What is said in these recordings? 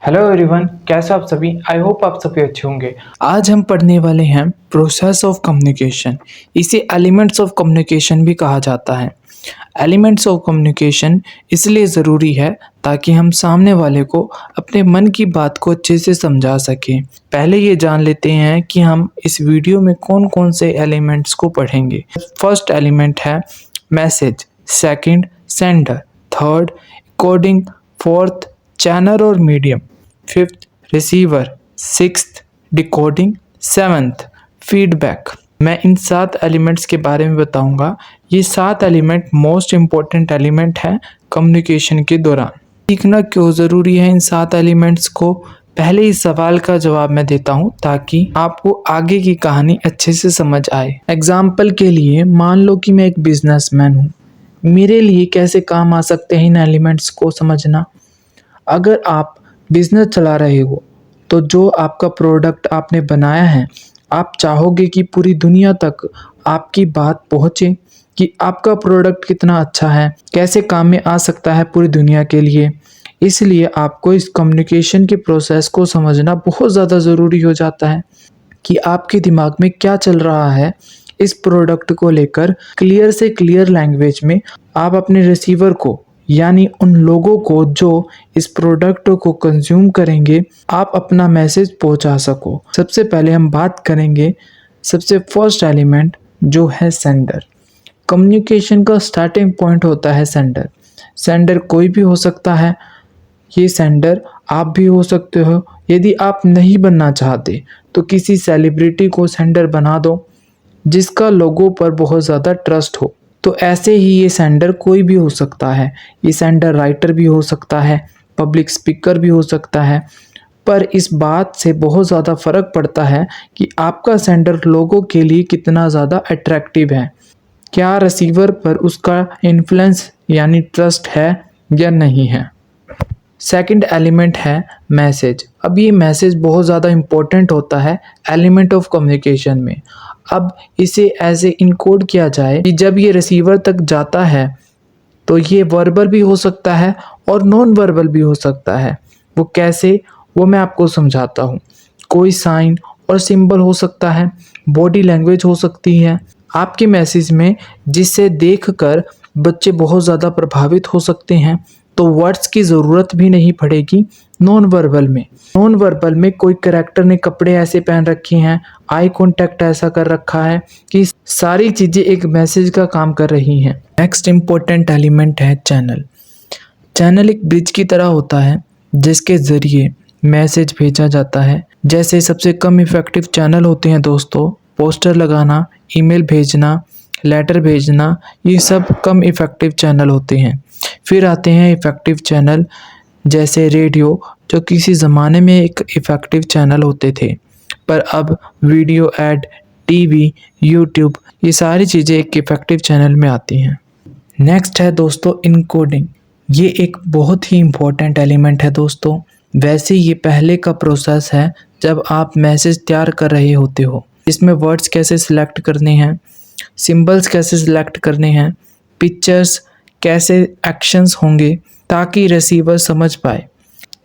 Hello everyone, कैसे आप सभी। आई होप आप सभी अच्छे होंगे। आज हम पढ़ने वाले हैं प्रोसेस ऑफ कम्युनिकेशन। इसे एलिमेंट्स ऑफ कम्युनिकेशन भी कहा जाता है। एलिमेंट्स ऑफ कम्युनिकेशन इसलिए ज़रूरी है ताकि हम सामने वाले को अपने मन की बात को अच्छे से समझा सकें। पहले ये जान लेते हैं कि हम इस वीडियो में कौन कौन से एलिमेंट्स को पढ़ेंगे। फर्स्ट एलिमेंट है message, second sender, third coding, fourth channel और medium, fifth receiver, sixth decoding, seventh feedback. मैं इन 7 एलिमेंट्स के बारे में बताऊंगा। ये 7 एलिमेंट मोस्ट इम्पॉर्टेंट एलिमेंट है कम्युनिकेशन के दौरान। सीखना क्यों ज़रूरी है इन 7 एलिमेंट्स को, पहले इस सवाल का जवाब मैं देता हूँ ताकि आपको आगे की कहानी अच्छे से समझ आए। एग्जाम्पल के लिए मान लो कि मैं एक बिजनेसमैन हूँ। मेरे लिए कैसे काम आ सकते हैं इन एलिमेंट्स को समझना। अगर आप बिजनेस चला रहे हो तो जो आपका प्रोडक्ट आपने बनाया है, आप चाहोगे कि पूरी दुनिया तक आपकी बात पहुंचे कि आपका प्रोडक्ट कितना अच्छा है, कैसे काम में आ सकता है पूरी दुनिया के लिए। इसलिए आपको इस कम्युनिकेशन के प्रोसेस को समझना बहुत ज़्यादा ज़रूरी हो जाता है कि आपके दिमाग में क्या चल रहा है इस प्रोडक्ट को लेकर। क्लियर से क्लियर लैंग्वेज में आप अपने रिसीवर को, यानी उन लोगों को जो इस प्रोडक्ट को कंज्यूम करेंगे, आप अपना मैसेज पहुंचा सको। सबसे पहले हम बात करेंगे सबसे फर्स्ट एलिमेंट जो है सेंडर। कम्युनिकेशन का स्टार्टिंग पॉइंट होता है सेंडर। सेंडर कोई भी हो सकता है। ये सेंडर आप भी हो सकते हो। यदि आप नहीं बनना चाहते तो किसी सेलिब्रिटी को सेंडर बना दो जिसका लोगों पर बहुत ज़्यादा ट्रस्ट हो। तो ऐसे ही ये सेंडर कोई भी हो सकता है। ये सेंडर राइटर भी हो सकता है, पब्लिक स्पीकर भी हो सकता है। पर इस बात से बहुत ज़्यादा फ़र्क पड़ता है कि आपका सेंडर लोगों के लिए कितना ज़्यादा अट्रैक्टिव है। क्या रिसीवर पर उसका इन्फ्लुएंस यानी ट्रस्ट है या नहीं है। सेकंड एलिमेंट है मैसेज। अब ये मैसेज बहुत ज़्यादा इम्पोर्टेंट होता है एलिमेंट ऑफ कम्युनिकेशन में। अब इसे ऐसे इनकोड किया जाए कि जब ये रिसीवर तक जाता है तो ये वर्बल भी हो सकता है और नॉन वर्बल भी हो सकता है। वो कैसे, वो मैं आपको समझाता हूँ। कोई साइन और सिंबल हो सकता है, बॉडी लैंग्वेज हो सकती है आपके मैसेज में, जिससे देखकर बच्चे बहुत ज़्यादा प्रभावित हो सकते हैं। तो वर्ड्स की ज़रूरत भी नहीं पड़ेगी नॉन वर्बल में। नॉन वर्बल में कोई कैरेक्टर ने कपड़े ऐसे पहन रखे हैं, आई कांटेक्ट ऐसा कर रखा है कि सारी चीज़ें एक मैसेज का काम कर रही हैं। नेक्स्ट इम्पोर्टेंट एलिमेंट है चैनल। चैनल एक ब्रिज की तरह होता है जिसके ज़रिए मैसेज भेजा जाता है। जैसे सबसे कम इफ़ेक्टिव चैनल होते हैं दोस्तों, पोस्टर लगाना, ईमेल भेजना, लेटर भेजना, ये सब कम इफ़ेक्टिव चैनल होते हैं। फिर आते हैं इफ़ेक्टिव चैनल जैसे रेडियो, जो किसी ज़माने में एक इफ़ेक्टिव चैनल होते थे, पर अब वीडियो ऐड, टीवी, यूट्यूब, ये सारी चीज़ें एक इफ़ेक्टिव चैनल में आती हैं। नेक्स्ट है दोस्तों इनकोडिंग। ये एक बहुत ही इम्पोर्टेंट एलिमेंट है दोस्तों। वैसे ये पहले का प्रोसेस है जब आप मैसेज तैयार कर रहे होते हो। इसमें वर्ड्स कैसे सिलेक्ट करने हैं, सिंबल्स कैसे सिलेक्ट करने हैं, पिक्चर्स कैसे एक्शंस होंगे ताकि रिसीवर समझ पाए।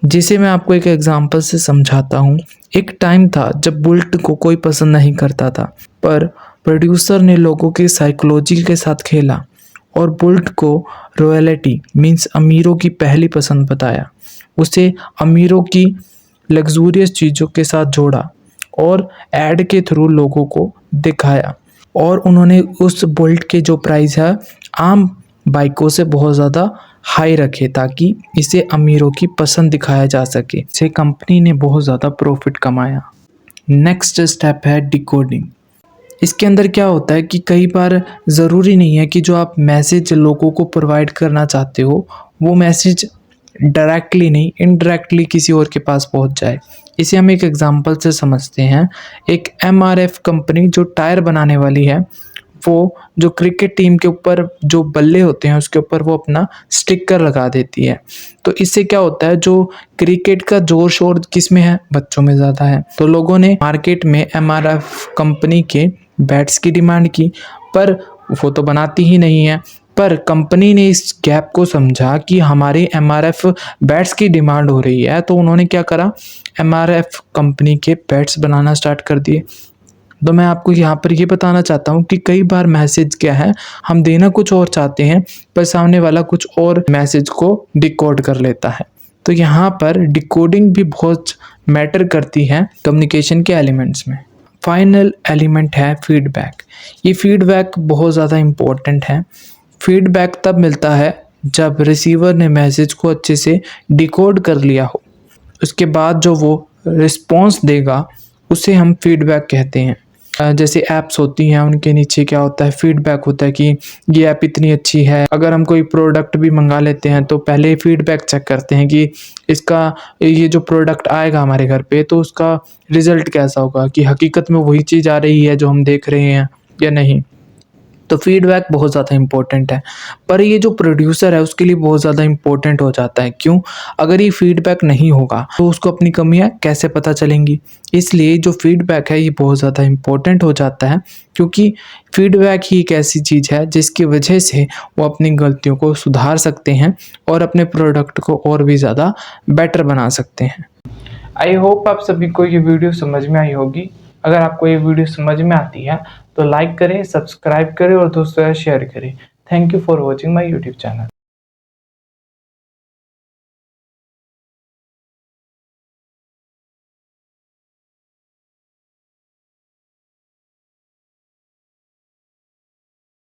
जिसे मैं आपको एक एग्जांपल से समझाता हूँ। एक टाइम था जब बुलेट को कोई पसंद नहीं करता था, पर प्रोड्यूसर ने लोगों की साइकोलॉजी के साथ खेला और बुलेट को रॉयल्टी मीन्स अमीरों की पहली पसंद बताया। उसे अमीरों की लग्जूरियस चीज़ों के साथ जोड़ा और एड के थ्रू लोगों को दिखाया, और उन्होंने उस बुलेट के जो प्राइस है आम बाइकों से बहुत ज़्यादा हाई रखे ताकि इसे अमीरों की पसंद दिखाया जा सके। इससे कंपनी ने बहुत ज़्यादा प्रॉफिट कमाया। नेक्स्ट स्टेप है डिकोडिंग। इसके अंदर क्या होता है कि कई बार ज़रूरी नहीं है कि जो आप मैसेज लोगों को प्रोवाइड करना चाहते हो वो मैसेज डायरेक्टली नहीं, इनडायरेक्टली किसी और के पास पहुंच जाए। इसे हम एक एग्जांपल से समझते हैं। एक एमआरएफ कंपनी जो टायर बनाने वाली है, वो जो क्रिकेट टीम के ऊपर जो बल्ले होते हैं उसके ऊपर वो अपना स्टिकर लगा देती है। तो इससे क्या होता है, जो क्रिकेट का जोर शोर किस में है, बच्चों में ज़्यादा है। तो लोगों ने मार्केट में एमआरएफ कंपनी के बैट्स की डिमांड की, पर वो तो बनाती ही नहीं है। पर कंपनी ने इस गैप को समझा कि हमारे एमआरएफ बैट्स की डिमांड हो रही है, तो उन्होंने क्या करा, एमआरएफ कंपनी के बैट्स बनाना स्टार्ट कर दिए। तो मैं आपको यहाँ पर ये बताना चाहता हूँ कि कई बार मैसेज क्या है, हम देना कुछ और चाहते हैं पर सामने वाला कुछ और मैसेज को डिकोड कर लेता है। तो यहाँ पर डिकोडिंग भी बहुत मैटर करती है कम्युनिकेशन के एलिमेंट्स में। फाइनल एलिमेंट है फीडबैक। ये फीडबैक बहुत ज़्यादा इम्पोर्टेंट है। फीडबैक तब मिलता है जब रिसीवर ने मैसेज को अच्छे से डिकोड कर लिया हो। उसके बाद जो वो रिस्पॉन्स देगा उसे हम फीडबैक कहते हैं। जैसे ऐप्स होती हैं उनके नीचे क्या होता है, फीडबैक होता है कि ये ऐप इतनी अच्छी है। अगर हम कोई प्रोडक्ट भी मंगा लेते हैं तो पहले फीडबैक चेक करते हैं कि इसका ये जो प्रोडक्ट आएगा हमारे घर पे तो उसका रिज़ल्ट कैसा होगा, कि हकीकत में वही चीज़ आ रही है जो हम देख रहे हैं या नहीं। तो फीडबैक बहुत ज़्यादा इम्पोर्टेंट है, पर ये जो प्रोड्यूसर है उसके लिए बहुत ज़्यादा इम्पोर्टेंट हो जाता है। क्यों? अगर ये फीडबैक नहीं होगा तो उसको अपनी कमियाँ कैसे पता चलेंगी। इसलिए जो फीडबैक है ये बहुत ज़्यादा इम्पोर्टेंट हो जाता है, क्योंकि फीडबैक ही एक ऐसी चीज़ है जिसकी वजह से वो अपनी गलतियों को सुधार सकते हैं और अपने प्रोडक्ट को और भी ज़्यादा बेटर बना सकते हैं। आई होप आप सभी को ये वीडियो समझ में आई होगी। अगर आपको ये वीडियो समझ में आती है तो लाइक करें, सब्सक्राइब करें और दोस्तों शेयर करें। Thank you for watching my YouTube channel.